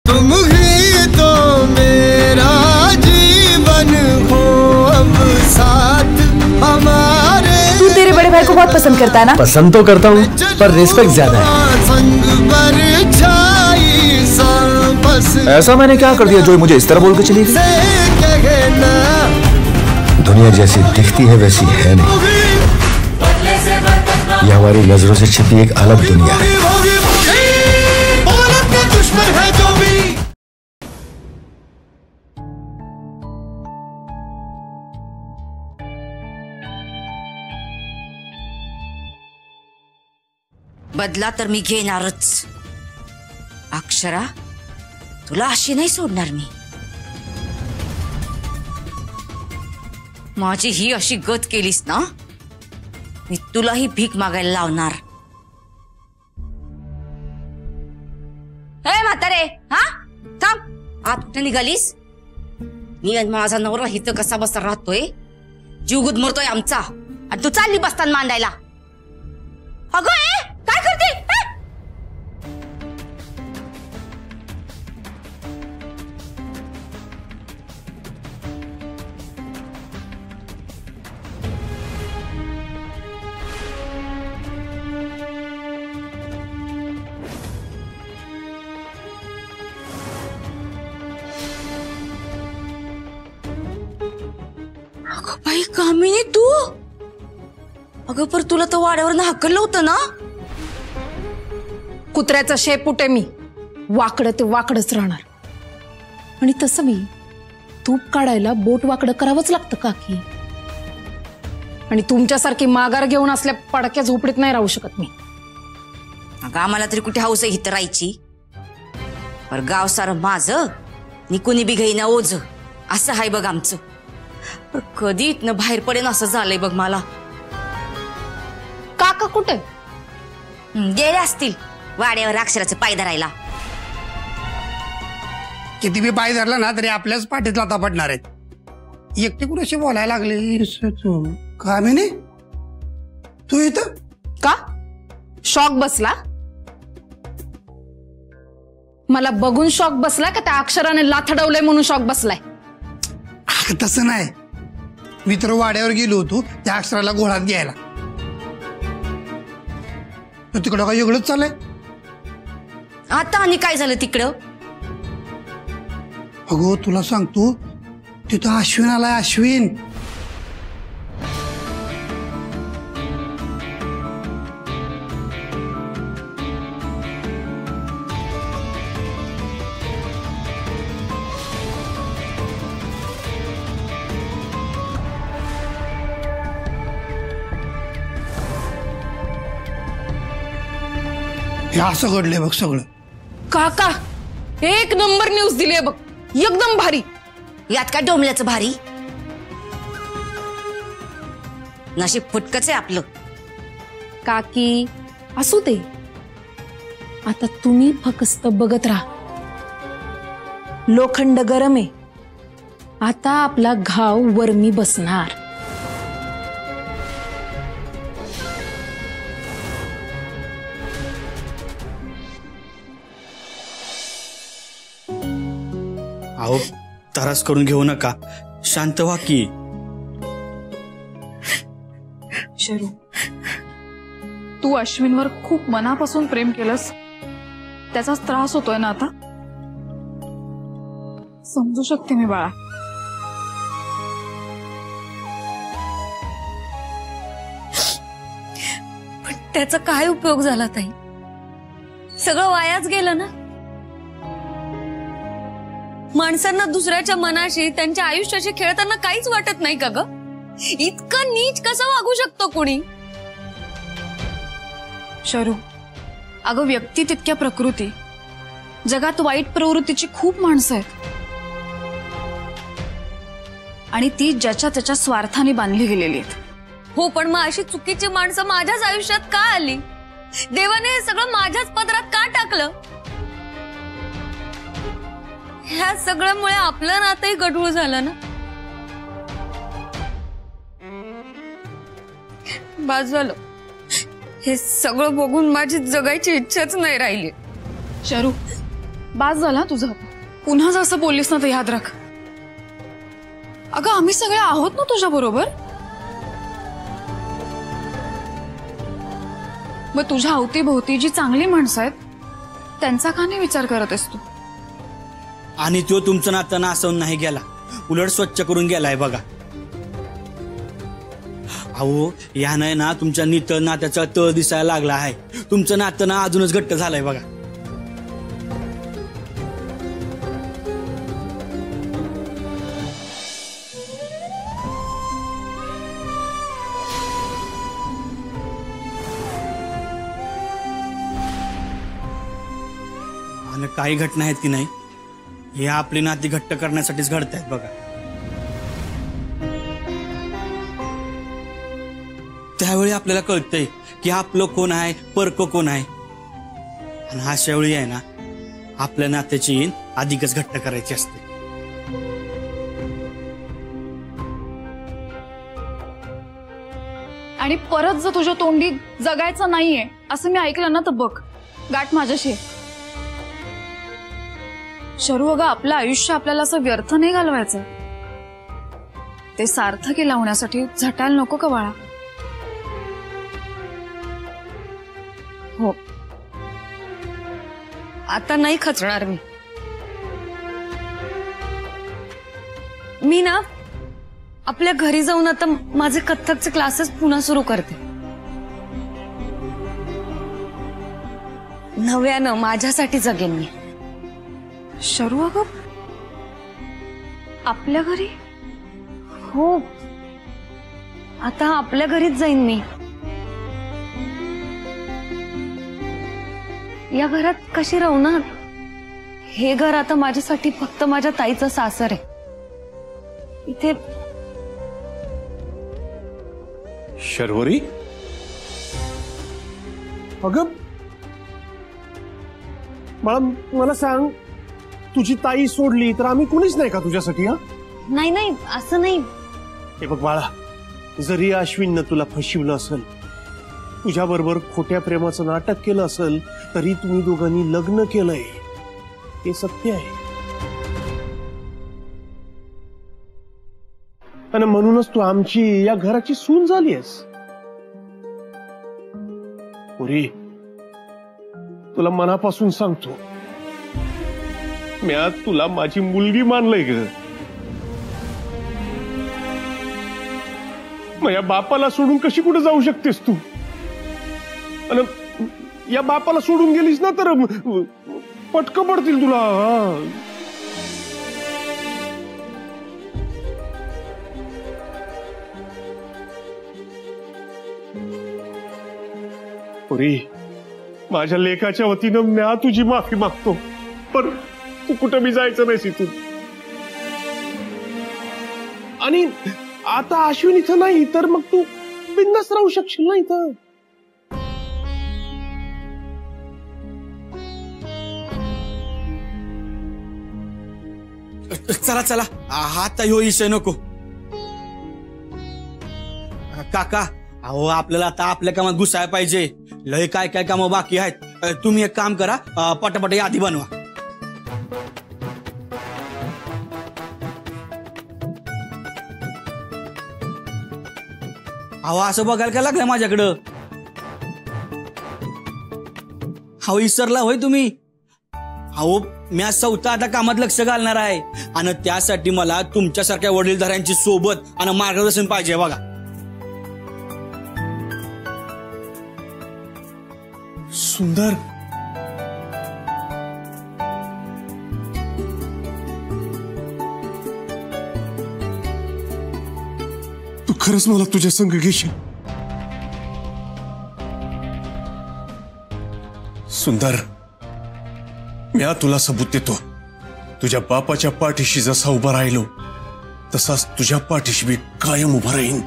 तुम ही तो मेरा जीवन हो, अब साथ हमारे। तू तेरे बड़े भाई को बहुत पसंद करता है ना? पसंद तो करता हूँ पर रिस्पेक्ट ज्यादा है। संग परछाई सा बस ऐसा मैंने क्या कर दिया जो मुझे इस तरह बोल के चली गई? दुनिया जैसी दिखती है वैसी है नहीं, ये हमारी नजरों से छिपी एक अलग दुनिया है। दुश्मन है जो भी। बदला तर मी घेणारच अक्षरा, तुला अशी नाही सोडणार मी। माझी ही अशी गत केलीस ना, मी तुलाही भीक मागायला लावणार। हे म्हातारे, हा थांब, आत कुठे निघालीस? मी आणि माझा नवरा इथं कसा बसा राहतोय, जीव गुदमरतोय आमचा, आणि तू चालली बसताना मांडायला। अगं काय करते? अगं बाई कामिनी, तू अगं पर तुला तर वाड्यावर हकललं होतं ना? कुत्र्याचा शेपूट आहे मी, वाकडं ते वाकडच राहणार। आणि तसं मी तूप काढायला बोट वाकडं करावंच लागतं काकी। आणि तुमच्यासारखी माघार घेऊन असल्या पडक्या झोपडीत नाही राहू शकत मी। अगं आम्हाला तरी कुठे हौस आहे इथं राहायची, पर गाव सारं माझं निकुनी बी घेईना ओझ असं हाय बघ आमचं। पण कधी इथनं बाहेर पडेन असं झालंय बघ मला। काका कुठे गेले असतील वाड्यावर अक्षराचे पाय धरायला। किती बी पाय धरला ना तरी आपल्याच पाठीत लाथा पडणार आहेत। एकटे कुणाशी बोलायला लागले कामिनी, तू इथं का? शॉक बसला? मला बघून शॉक बसलाय का त्या अक्षराने लाथडवलंय म्हणून शॉक बसलाय? तसं नाही, मी तर वाड्यावर गेलो होतो त्या अक्षराला घोळात घ्यायला। तिकडं काय वेगळंच चाललंय आता? आणि काय झालं तिकडं? अगो तुला सांगतो, तिथं अश्विन आलाय, अश्विन। हे असं घडलंय बघ सगळं। काका एक नंबर न्यूज दिली बघ, एकदम भारी। यात काय डोंबल्याचं भारी? नशीब फुटकच आहे आपलं। काकी असू दे, आता तुम्ही फक्त बघत राहा। लोखंड गरम आहे, आता आपला घाव वरमी बसणार। अहो त्रास करून घेऊ नका, शांत व्हा की। शरू, तू अश्विनवर खूप मनापासून प्रेम केलंस, त्याचाच त्रास होतोय ना आता? समजू शकते मी बाळा, पण त्याचा काय उपयोग झाला ताई? सगळं वायाच गेलं ना। माणसांना दुसऱ्याच्या मनाशी, त्यांच्या आयुष्याशी खेळताना काहीच वाटत नाही का ग? इतकं नीच कसं वागू शकतो कोणी? शरू, अगं व्यक्ती तितक्या प्रकृती, जगात वाईट प्रवृत्तीची खूप माणसं आहेत, आणि ती ज्याच्या त्याच्या स्वार्थाने बांधली गेलेली आहेत। हो, पण मग अशी चुकीची माणसं माझ्याच आयुष्यात का आली? देवाने हे सगळं माझ्याच पदरात का टाकलं? ह्या सगळ्यामुळे आपलं नातंही गढूळ झालं ना। बाद झालं, हे सगळं बघून माझी जगायची इच्छाच नाही राहिली। शरू, बास झाला तुझं. पुन्हा जर असं बोललीस ना तर याद राख. अगं आम्ही सगळे आहोत ना तुझ्या बरोबर. मग तुझ्या अवतीभोवती जी चांगली माणसं आहेत त्यांचा का नाही विचार करत आहेस तू? आणि तो तुमचं नातं नासवून नाही गेला, उलट स्वच्छ करून गेलाय बघा. अहो यानं ना तुमच्या नितळ नात्याचा तळ दिसायला लागला आहे. तुमचं नातं ना अजूनच घट्ट झालंय बघा. आणि काही घटना आहेत की नाही हे आपली नाती घट्ट करण्यासाठीच घडतायत बघा. त्यावेळी आपल्याला कळतंय की आपलं कोण आहे, परक कोण आहे. आणि अशा वेळी आहे ना आपल्या नात्याची ईन अधिकच घट्ट करायची असते. आणि परत जर तुझ्या तोंडी जगायचं नाहीये असं मी ऐकलं ना तर बघ, गाठ माझ्याशी. शरू अगं आपलं आयुष्य आपल्याला असं व्यर्थ नाही घालवायचं. ते सार्थकी लावण्यासाठी झटायला नको का बाळा? हो, आता नाही खचणार मी ना आपल्या घरी जाऊन आता माझे कथ्थकचे क्लासेस पुन्हा सुरू करते. नव्यानं माझ्यासाठी जगेन मी. शरू अगं आपल्या घरी? हो, आता आपल्या घरीच जाईन मी. या घरात कशी राहणार? हे घर आता माझ्यासाठी फक्त माझ्या ताईचं सासर आहे. इथे शर्वरी, अगं मला सांग, तुझी ताई सोडली तर आम्ही कुणीच नाही का तुझ्यासाठी? हा नाही नाही असं नाही. हे बघ बाळा, जरी अश्विननं तुला फसवलं असेल, तुझ्या बरोबर खोट्या प्रेमाचं नाटक केलं असेल, तरी तुम्ही दोघांनी लग्न केलंय हे सत्य आहे. आणि म्हणूनच तू आमची या घराची सून झालीयस. पुरी, तुला मनापासून सांगतो, मी आज तुला माझी मुलगी मानलंय ग. माझ्या बापाला सोडून कशी कुठे जाऊ शकतेस तू? आणि या बापाला सोडून गेलीस ना तर पटकं पडतील तुला. पुरी, माझ्या लेकाच्या वतीनं मी तुझी माफी मागतो, पण तू कुठं बी जायचं नाहीस इथून. आणि आता अश्विन इथं नाही तर मग तू बिंदास राहू शकशील ना इथं. चला चला, आता ह्यो विषय नको. काका, अहो आपल्याला आता आपल्या कामात घुसायला पाहिजे. लय काय काय कामं बाकी आहेत. तुम्ही एक काम करा, पटापट यादी बनवा. अहो असं बघायला काय लागलं माझ्याकडं? अहो विसरला होय तुम्ही? अहो मी आज स्वतः आता कामात लक्ष घालणार आहे आणि त्यासाठी मला तुमच्यासारख्या वडीलधाऱ्यांची सोबत आणि मार्गदर्शन पाहिजे बघा. सुंदर, तू खरंच मला तुझ्या संग घेशील? सुंदर, मी तुला सबूत देतो. तुझ्या बापाच्या पाठीशी जसा उभा राहिलो तसाच तुझ्या पाठीशी मी कायम उभा राहीन.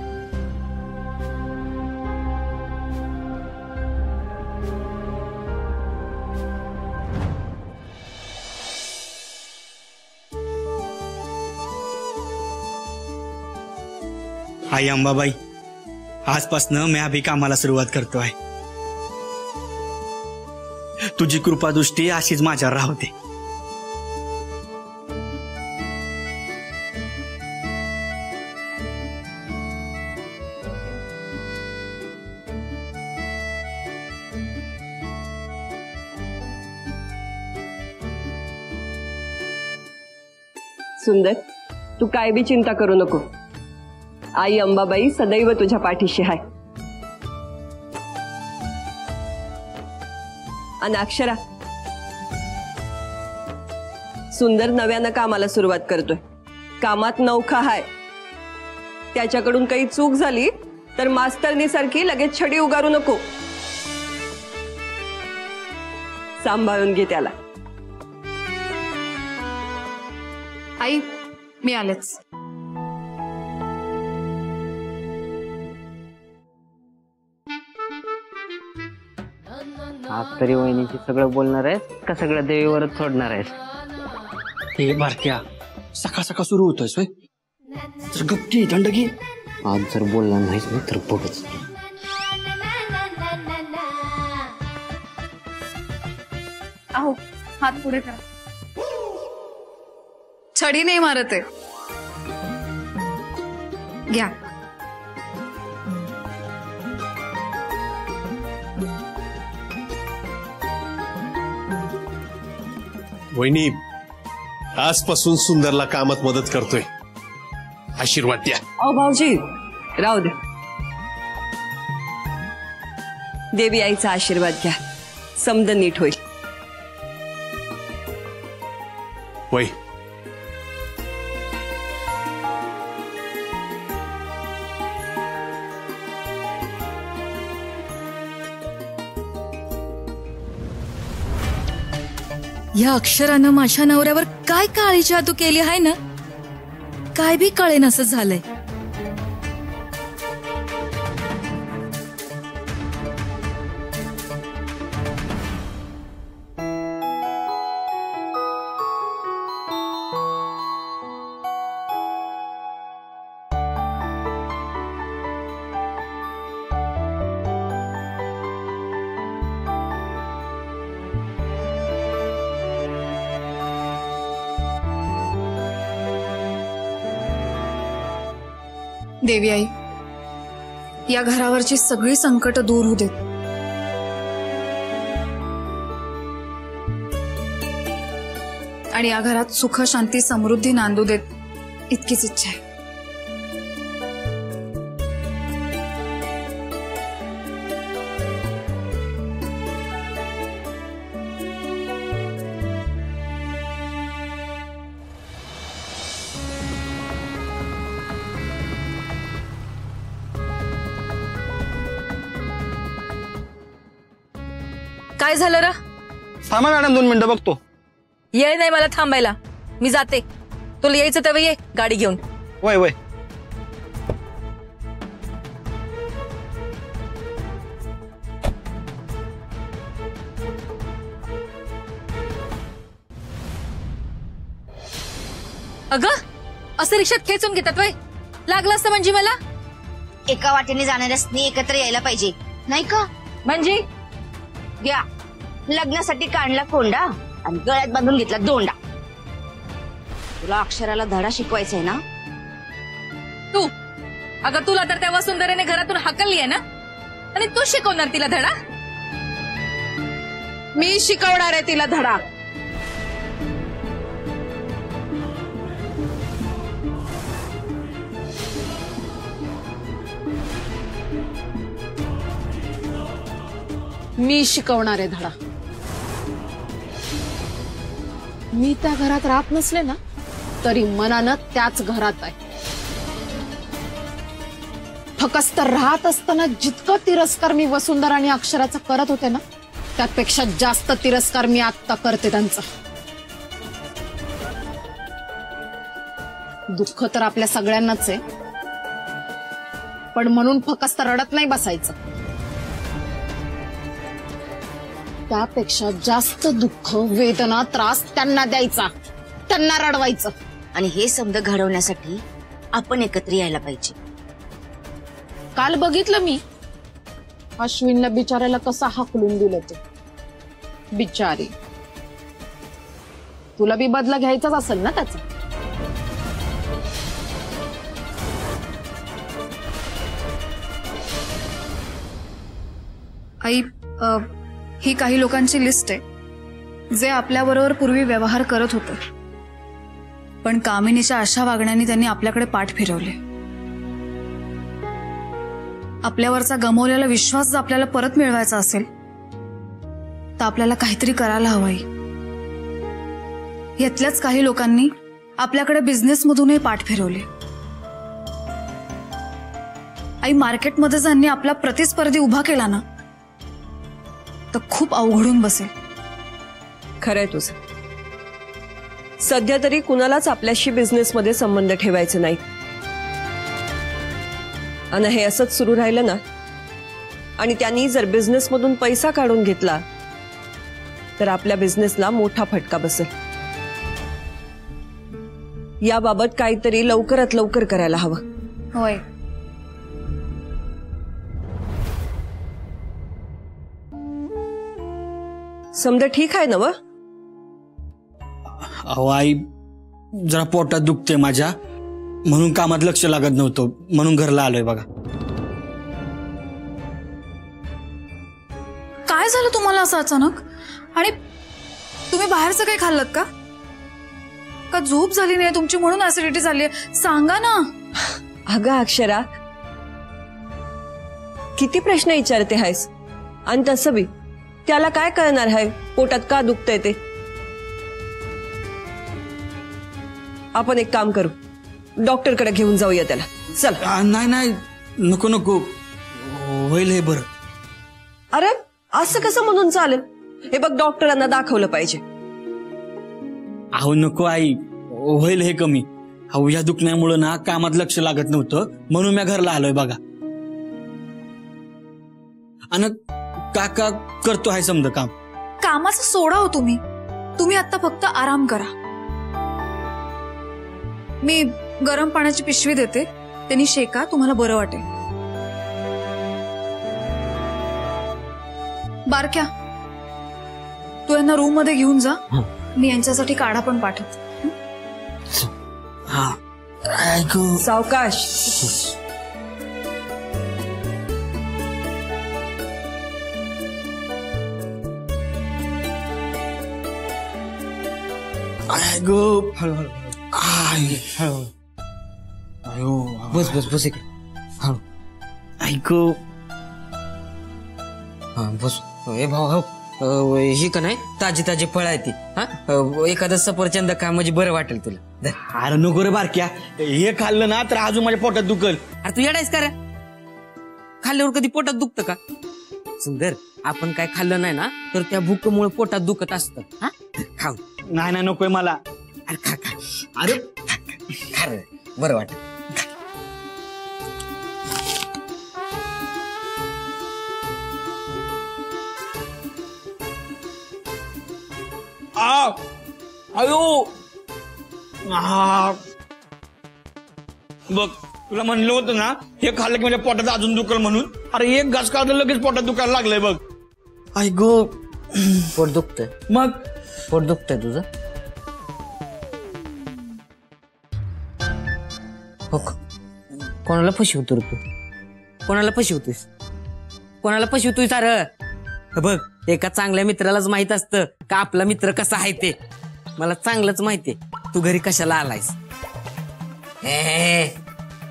आई अंबाबाई, आजपासून मी अभि कामाला सुरुवात करतो आहे. तुझी कृपादृष्टी अशीच माझ्यावर राहते. सुंदर, तू काय बी चिंता करू नको. आई अंबाबाई सदैव तुझ्या पाठीशी आहे. आणि अक्षरा, सुंदर नव्यानं कामाला सुरुवात करतोय. कामात नौखा हाय. त्याच्याकडून काही चूक झाली तर मास्तरनीसारखी लगेच छडी उगारू नको. सांभाळून घे त्याला. आई, मी आलेच. आज तरी वहिनीची सगळं बोलणार आहेस का सगळं देवीवरच सोडणार आहेस? हे बारक्या, सकाळ सकाळ सुरू होतोय सोय. तर गप्पी थंड घे. आज जर बोलला नाहीस ना तर बघच. आहो, हात पुढे करा. छडी नाही मारत आहे. घ्या. वहिनी, आजपासून सुंदरला कामात मदत करतोय. आशीर्वाद द्या. अहो भाऊजी, राहू दे. देवी आईचा आशीर्वाद घ्या. समद नीट होईल. वय या अक्षरानं माझ्या नवऱ्यावर काय काळी जादू केली आहे ना, काय बी कळेन असं झालंय. देवी आई, या घरावरची सगळी संकट दूर होऊ देत. आणि या घरात सुख, शांती, समृद्धी नांदू देत, इतकीच इच्छा आहे. काय झालं रा? थांबा मॅडम, 2 मिनिटं बघतो. येळ नाही मला थांबायला. मी जाते. तुला यायचं तेव्हा ये गाडी घेऊन. वय वय. अगं, असं रिक्षात खेचून घेतात वय? लागलं असतं म्हणजे मला. एका वाटेने जाणाऱ्यासनी एकत्र यायला पाहिजे, नाही का? म्हणजे घ्या, लग्नासाठी काढला कोंडा आणि गळ्यात बांधून घेतला दोंडा. तुला अक्षराला धडा शिकवायचा आहे ना? तू अगं, तुला तर तेव्हा सुंदरेने घरातून हाकलली आहे ना, आणि तू शिकवणार तिला धडा? मी शिकवणार आहे तिला धडा. मी शिकवणार आहे धडा. मी त्या घरात राहत नसले ना तरी मनानं त्याच घरात आहे. फकस्त राहत असताना जितकं तिरस्कार मी वसुंधरा आणि अक्षराचा करत होते ना, त्यापेक्षा जास्त तिरस्कार मी आता करते त्यांचा. दुःख तर आपल्या सगळ्यांनाच आहे, पण म्हणून फकस्त रडत नाही बसायचं. त्यापेक्षा जास्त दुःख, वेदना, त्रास त्यांना द्यायचा, त्यांना रडवायचं. आणि हे समज घडवण्यासाठी आपण एकत्र यायला पाहिजे. काल बघितलं मी अश्विनला बिचारायला कसा हाकलून दिलं ते. बिचारी, तुला बी बदला घ्यायचाच असेल ना त्याचा. आई, ही काही लोकांची लिस्ट आहे जे आपल्याबरोबर पूर्वी व्यवहार करत होते, पण कामिनीच्या अशा वागण्याने त्यांनी आपल्याकडे पाठ फिरवले. आपल्यावरचा गमावलेला विश्वास जर आपल्याला परत मिळवायचा असेल तर आपल्याला काहीतरी करायला हवंय. यातल्याच काही लोकांनी आपल्याकडे बिझनेसमधूनही पाठ फिरवले. आई, मार्केटमध्ये ज्यांनी आपला प्रतिस्पर्धी उभा केला ना तर खूप अवघडून बसेल. खरंय तुझं. सध्या तरी कुणालाच आपल्याशी बिझनेसमध्ये संबंध ठेवायचे नाही. आणि हे असंच सुरू राहिलं ना आणि त्यांनी जर बिझनेसमधून पैसा काढून घेतला तर आपल्या बिझनेसला मोठा फटका बसेल. याबाबत काहीतरी लवकरात लवकर करायला हवं. होय. समजा ठीक आहे ना व? अहो आई, जरा पोटात दुखते माझ्या, म्हणून कामात लक्ष लागत नव्हतं, म्हणून घरला आलोय बघा. काय झालं तुम्हाला असं अचानक? आणि तुम्ही बाहेरचं काही खाल्लं का? का झोप झाली नाही तुमची म्हणून ऍसिडिटी झाली? सांगा ना. अगं अक्षरा, किती प्रश्न विचारते आहेस? आणि तसं बी त्याला काय कळणार आहे पोटात का दुखतंय ते? आपण एक काम करू, डॉक्टरकडे घेऊन जाऊया त्याला. चल. नाही नाही, नको नको, होईल हे बरं. अरे असं कसं म्हणून चालेल? हे बघ, डॉक्टरांना दाखवलं पाहिजे. अहो नको आई, होईल हे कमी. अहो या दुखण्यामुळे ना कामात लक्ष लागत नव्हतं, म्हणून मी घरला आलोय बघा. आणि काका करतो आहे समजा काम. कामाचं सोडा हो तुम्ही. तुम्ही आता फक्त आराम करा. मी गरम पाण्याची पिशवी देते, त्यांनी शेका, तुम्हाला बरं वाटेल. बारक्या, तू यांना रूम मध्ये घेऊन जा. मी यांच्यासाठी काढा पण पाठवते. सावकाश. बस बस बस इकडे. ऐकू. हा बस. ए भाऊ, हो ही का नाही ताजी ताजी फळ आहे ती. हा, एखादं सफरचंद खा म्हणजे बरं वाटेल तुला. अरे नको रे बारक्या, हे खाल्लं ना तर अजून माझ्या पोटात दुखल. अरे तू येडायस का रे? खाल्ल्यावर कधी पोटात दुखतं का? सुंदर, आपण काय खाल्लं नाही ना तर त्या भूकमुळे पोटात दुखत असतं. हा, खाऊ. नाही नाही, नकोय मला. अरे खा खा. अरे खा रे, बरं वाटेल. अयो बघ, तुला म्हणलं होतं ना हे खाल्लं की माझ्या पोटात अजून दुखल म्हणून. अरे एक घास खाल्लं लगेच पोटात दुखायला लागलंय बघ. आई गो, पोट दुखतंय. मग पोट दुखतंय तुझं? हो. कोणाला फसवतो रे तू? कोणाला फसवतोयस? कोणाला फसवतोय? सारं बघ, एका चांगल्या मित्रालाच माहित असतं का आपला मित्र कसा आहे ते. मला चांगलंच माहितीये तू घरी कशाला आलायस.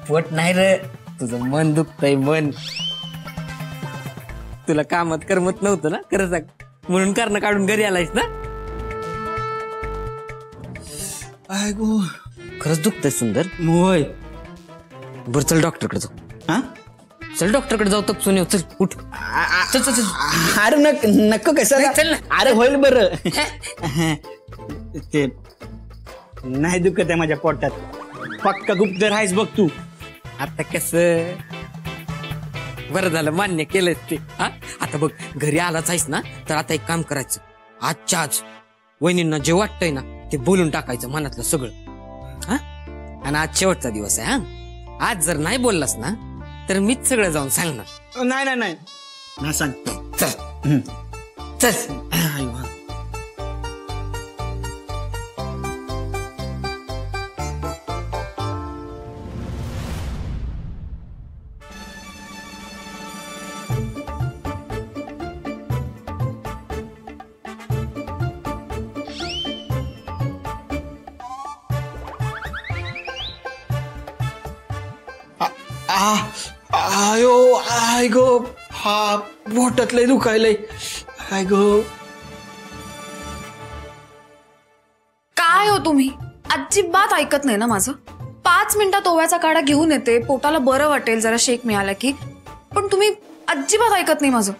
पोट नाही रे, तुझं मन दुखतंय. मन. तुला कामात करमत नव्हतं ना, खरं सांग, म्हणून कारण काढून घरी आलायस ना. खरंच दुखतंय सुंदर? होय. बरं चल डॉक्टरकडे जाऊ. हा, चल डॉक्टरकडे जाऊ. तपसून येऊ. चल उठ. चल चल चल. अरे नको कसं. चल ना. अरे होईल बरं. ते नाही दुखत आहे माझ्या पोटात. पक्का गुप्त राहायच बघ तू. आता कस बरं झालं, मान्य केलंच ते. हा, आता बघ, घरी आलाच आहेस ना तर आता एक काम करायचं. आजच्या आज वहिनींना जे वाटतंय ना ते बोलून टाकायचं मनातलं सगळं. हा, आणि आज शेवटचा दिवस आहे. हा, आज जर नाही बोललास ना तर मीच सगळं जाऊन सांगणार. नाही नाही नाही, ना सांग. चल चल. आयो आय गो हा बोटातलंय दुखायलंय काय गो. काय हो तुम्ही अजिबात ऐकत नाही ना माझं. 5 मिनिटात ओव्याचा काढा घेऊन येते, पोटाला बरं वाटेल जरा शेक मिळाला की, पण तुम्ही अजिबात ऐकत नाही माझं.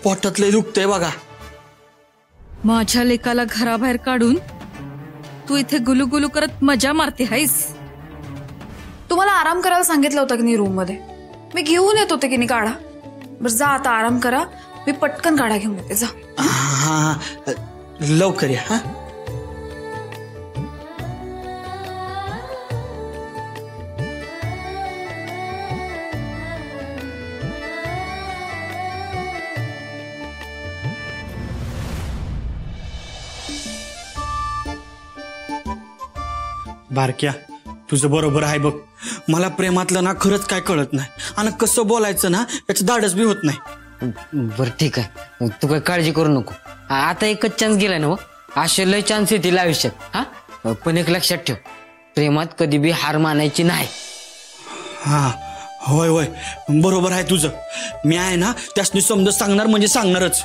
पोटातलंय दुखतंय बघा. माझ्या लेकाला घराबाहेर काढून तू इथे गुलुगुलू करत मजा मारते हायस. तुम्हाला आराम करायला सांगितलं होतं की नाही रूम मध्ये, मी घेऊन येत होते की नाही काढा. बरं जा आता आराम करा, मी पटकन काढा घेऊन येते. जा हा लवकर या. हा बारक्या तुझं बरोबर आहे बघ. मला प्रेमातलं ना खरंच काय कळत नाही आणि कसं बोलायचं ना याचं धाडस बी होत नाही. बरं ठीक आहे, तू काय काळजी करू नको. आता एकच चान्स गेलाय ना, असे लय चान्स येतील आयुष्यात. हा पण एक लक्षात ठेव, प्रेमात कधी बी हार मानायची नाही. हा होय होय बरोबर आहे तुझं. मी आहे ना त्यासनी समज सांगणार म्हणजे सांगणारच.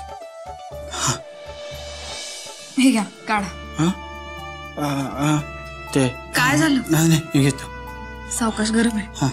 हे घ्या काढा. ते काय झालं? नाही घेतो. सावकाश गरम आहे. हा